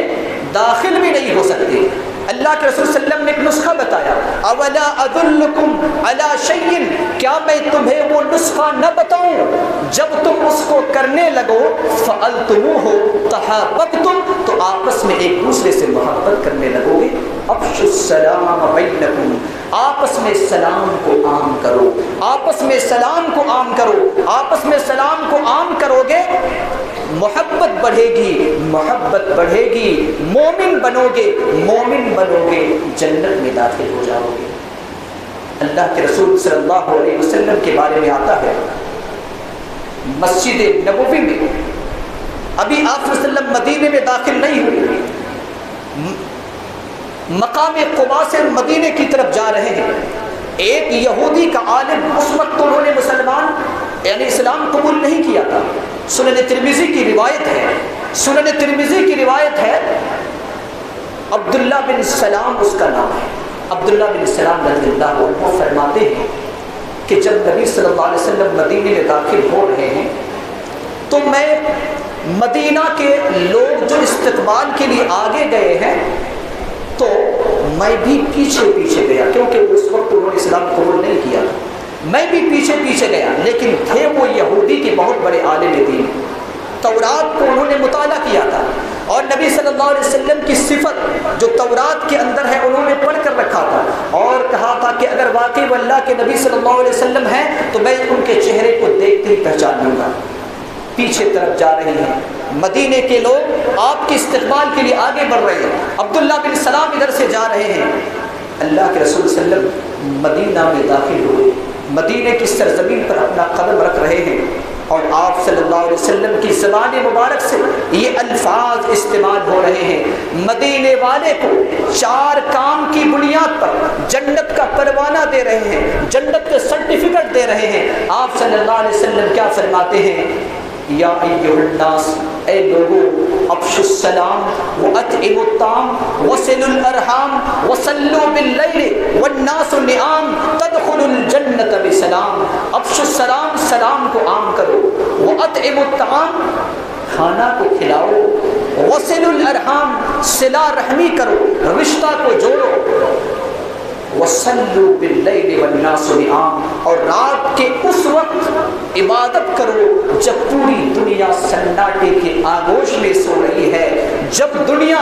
داخل بھی نہیں ہو سکتے. اللہ کے رسول صلی اللہ علیہ وسلم نے ایک نسخہ بتایا, اولا ادلکم علی شیء, کیا میں تمہیں وہ نسخہ نہ بتاؤں جب تم اس کو کرنے لگو فعلتموہ تحاببتم, تو آپس میں ایک دوسرے سے محبت کرنے لگو گے. افشوا السلام بینکم, آپس میں سلام کو عام کرو, آپس میں سلام کو عام کرو. آپس میں سلام کو عام کرو گے محبت بڑھے گی, محبت بڑھے گی, مومن بنو گے, مومن بنو گے, جنت میں داخل ہو جاؤ گے. اللہ کے رسول صلی اللہ علیہ وسلم کے بارے میں آتا ہے, مسجد نبوی میں ابھی آپ صلی اللہ علیہ وسلم مدینے میں داخل نہیں ہوئے, مقام قباء سے مدینے کی طرف جا رہے ہیں. ایک یہودی کا عالم, اس وقت انہوں نے مسلمان یعنی اسلام قبول نہیں کیا تھا. سنن ترمذی کی روایت ہے, سنن ترمذی کی روایت ہے, عبداللہ بن سلام اس کا نام ہے. عبداللہ بن سلام رضی اللہ عنہ فرماتے ہیں کہ جب نبی صلی اللہ علیہ وسلم مدینے میں داخل ہو رہے ہیں تو میں مدینہ کے لوگ جو استقبال کے لیے آگے گئے ہیں تو میں بھی پیچھے پیچھے گیا, کیونکہ اس وقت انہوں نے اسلام قبول نہیں کیا. میں بھی پیچھے پیچھے گیا, لیکن تھے وہ یہودی کے بہت بڑے عالم دین, تورات کو انہوں نے مطالعہ کیا تھا, اور نبی صلی اللہ علیہ وسلم کی صفت جو تورات کے اندر ہے انہوں نے پڑھ کر رکھا تھا, اور کہا تھا کہ اگر واقعی وہ اللہ کے نبی صلی اللہ علیہ وسلم ہیں تو میں ان کے چہرے کو دیکھتے ہی پہچان لوں گا. پیچھے طرف جا رہی ہیں, مدینے کے لوگ آپ کے استقبال کے لیے آگے بڑھ رہے ہیں, عبداللہ بن سلام ادھر سے جا رہے ہیں. اللہ کے رسول صلی اللہ علیہ وسلم مدینہ میں داخل ہوئے, مدینے کی سرزمین پر اپنا قدم رکھ رہے ہیں, اور آپ صلی اللہ علیہ وسلم کی زبان مبارک سے یہ الفاظ استعمال ہو رہے ہیں, مدینے والے کو 4 کام کی بنیاد پر جنت کا پروانہ دے رہے ہیں, جنت کے سرٹیفکیٹ دے رہے ہیں. آپ صلی اللہ علیہ وسلم کیا فرماتے ہیں, یا ایھا الناس, اے لوگو, افشوا السلام واطعموا الطعام وصلوا الارحام وصلوا باللیل والناس نعام تدخلوا الجنۃ بسلام. افشوا السلام, سلام کو عام کرو, واطعموا الطعام, کھانا کو کھلاؤ, وصلوا الارحام, صلہ رحمی کرو, رشتہ کو جوڑو, وصلوا باللیل والناس نعام, اور رات کے اس وقت عبادت کرو جب پوری دنیا سناٹے کے آغوش میں سو رہی ہے, جب دنیا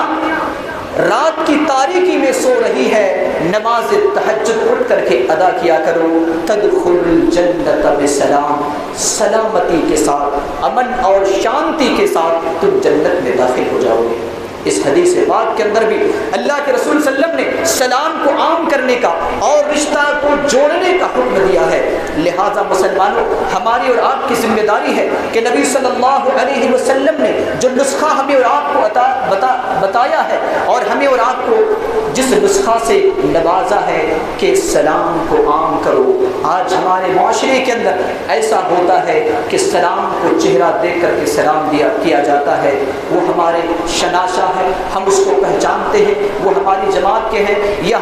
رات کی تاریکی میں سو رہی ہے, نماز تہجد اٹھ کر کے ادا کیا کرو. تدخل الجنت بسلام, سلامتی کے ساتھ, امن اور شانتی کے ساتھ تم جنت میں داخل ہو جاؤ گے. اس حدیث پاک کے اندر بھی اللہ کے رسول صلی اللہ علیہ وسلم نے سلام کو عام کرنے کا اور رشتہ کو جوڑنے کا حکم دیا ہے. لہٰذا مسلمانوں, ہماری اور آپ کی ذمہ داری ہے کہ نبی صلی اللہ علیہ وسلم نے جو نسخہ ہمیں اور آپ کو بتایا ہے, اور ہمیں اور آپ کو جس نسخہ سے نوازا ہے کہ سلام کو عام کرو, آج ہمارے معاشرے کے اندر ایسا ہوتا ہے کہ سلام کو چہرہ دیکھ کر کے سلام کیا جاتا ہے. وہ ہمارے شناسہ ہے, ہم اس کو پہچانتے ہیں, وہ ہماری جماعت کے ہیں, یا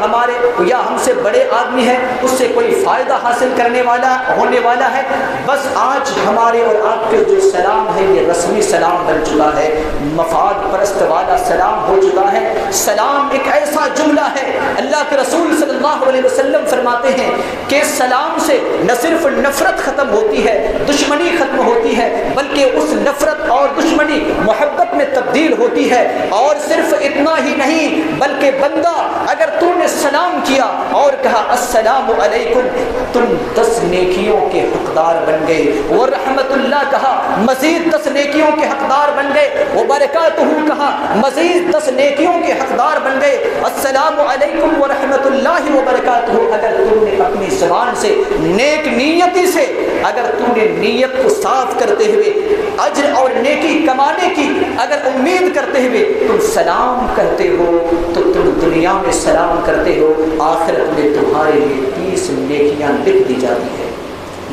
ہم سے بڑے آدمی ہیں, اس سے کوئی فائدہ حاصل ہونے والا ہے. بس آج ہمارے اور آپ کے جو سلام ہے یہ رسمی سلام بن چکا ہے, مفاد پرست والا سلام ہو چکا ہے. سلام ایک ایسا جملہ ہے, اللہ کے رسول صلی اللہ علیہ وسلم فرماتے ہیں کہ سلام سے نہ صرف نفرت ختم ہوتی ہے, دشمنی ختم ہوتی ہے, بلکہ اس نفرت اور دشمنی محبت میں تبدیل ہوتی ہے. اور صرف اتنا ہی نہیں, بلکہ بندہ اگر تو نے سلام کیا اور کہا السلام علیکم, تم 10 نیکیوں کے حقدار بن گئے. وہ رحمت اللہ کہا, مزید 10 نیکیوں کے حقدار بن گئے. وہ برکاتہ کہا, مزید 10 نیکیوں کے حقدار بن گئے. السلام علیکم ورحمۃ اللہ وبرکاتہ, اگر تم نے اپنی زبان سے نیک نیتی سے, اگر تم نے نیت کو صاف کرتے ہوئے اجر اور نیکی کمانے کی اگر امید کرتے ہوئے تم سلام کہتے ہو تو تم دنیا میں سلام کرتے ہو، آخرت میں تمہارے لیے 30 نیکیاں لکھ دی جاتی ہے۔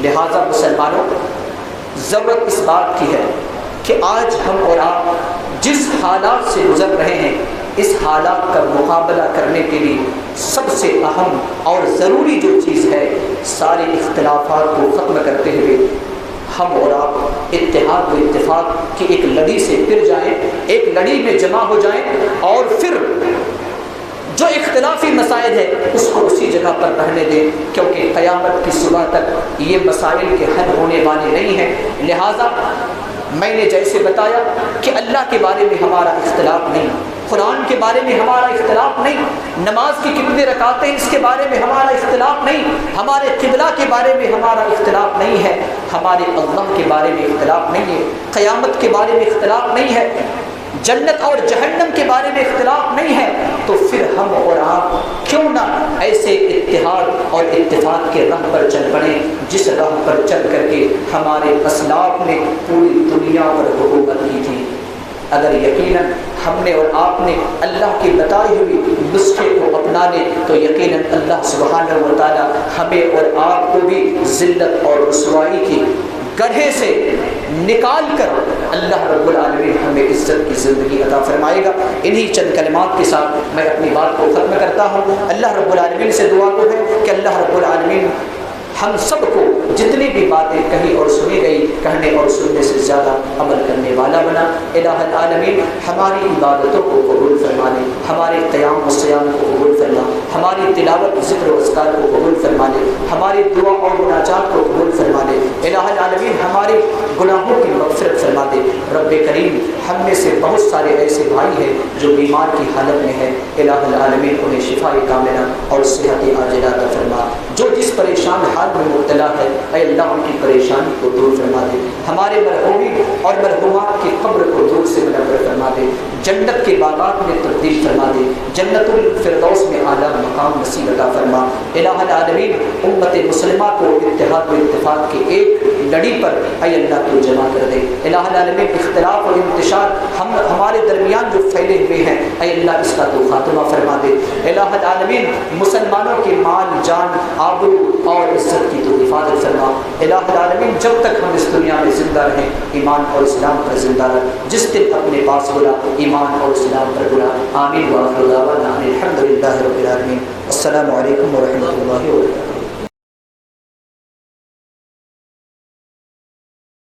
لہذا مسلمانوں، ضرورت اس بات کی ہے کہ آج ہم اور آپ جس حالات سے گزر رہے ہیں، اس حالات کا مقابلہ کرنے کے لیے سب سے اہم اور ضروری جو چیز ہے، سارے اختلافات کو ختم کرتے ہوئے ہم اور آپ اتحاد و اتفاق کی ایک لڑی سے پھر جائیں، ایک لڑی میں جمع ہو جائیں، اور پھر جو اختلافی مسائل ہے اس کو اسی جگہ پر رہنے دیں، کیونکہ قیامت کی صبح تک یہ مسائل کے حل ہونے والے نہیں ہیں۔ لہٰذا میں نے جیسے بتایا کہ اللہ کے بارے میں ہمارا اختلاف نہیں، قرآن کے بارے میں ہمارا اختلاف نہیں، نماز کی کتنے رکعتیں اس کے بارے میں ہمارا اختلاف نہیں، ہمارے قبلہ کے بارے میں ہمارا اختلاف نہیں ہے، ہمارے اللہ کے بارے میں اختلاف نہیں ہے، قیامت کے بارے میں اختلاف نہیں ہے، جنت اور جہنم کے بارے میں اختلاف نہیں ہے، تو پھر ہم اور آپ کیوں نہ ایسے اتحاد اور اتفاق کے راہ پر چل پڑیں جس راہ پر چل کر کے ہمارے اسلاف نے پوری دنیا پر حکومت کی تھی۔ اگر یقیناً ہم نے اور آپ نے اللہ کی بتائی ہوئی نسخے کو اپنا لے تو یقیناً اللہ سبحانہ و تعالی ہمیں اور آپ کو بھی ذلت اور رسوائی کی گڑھے سے نکال کر اللہ رب العالمین ہمیں عزت کی زندگی عطا فرمائے گا۔ انہی چند کلمات کے ساتھ میں اپنی بات کو ختم کرتا ہوں۔ اللہ رب العالمین سے دعا کو ہے کہ اللہ رب العالمین ہم سب کو جتنی بھی باتیں کہی اور سنی گئی کہنے اور سننے سے زیادہ عمل کرنے والا بنا۔ الہ العالمین ہماری عبادتوں کو قبول فرما لے، ہمارے قیام و سیام کو قبول فرما، ہماری تلاوت ذکر و اذکار کو قبول فرما لے، ہماری دعا اور مناجات کو قبول فرما لے۔ الہ العالمین ہمارے گناہوں کی مغفرت فرما دے۔ رب کریم ہم میں سے بہت سارے ایسے بھائی ہیں جو بیمار کی حالت میں ہیں، الہ العالمین انہیں شفاء کاملہ اور صحت عاجلہ عطا فرما۔ جو جس پریشان حال میں مبتلا ہے اے اللہ ان کی پریشانی کو دور فرما دے، ہمارے مرحومین اور مرحومات کی قبر کو دور سے منور فرما دے، جنت کے باغات میں تبدیل فرما دے، جنت الفردوس میں اعلیٰ مقام نصیب عطا فرما۔ الہ العالمین امت مسلمہ کو اتحاد و اتفاق کے ایک لڑی پر اے اللہ تو جمع کر دے۔ الہ العالمین اختلاف اور انتشار ہمارے درمیان جو پھیلے ہوئے ہیں اے اللہ اس کا تو خاتمہ فرما دے۔ الہ العالمین مسلمانوں کے مال جان آبرو اور عزت کی تو حفاظت فرما۔ الہ العالمین جب تک ہم اس دنیا میں زندہ رہیں ایمان اور اسلام پر زندہ رہ، جس دن اپنے پاس بلا ایمان اور اسلام پر بلا۔ آمین وآخر دعوانا الحمد للہ رب العالمین۔ السلام علیکم ورحمۃ اللہ وبرکاتہ۔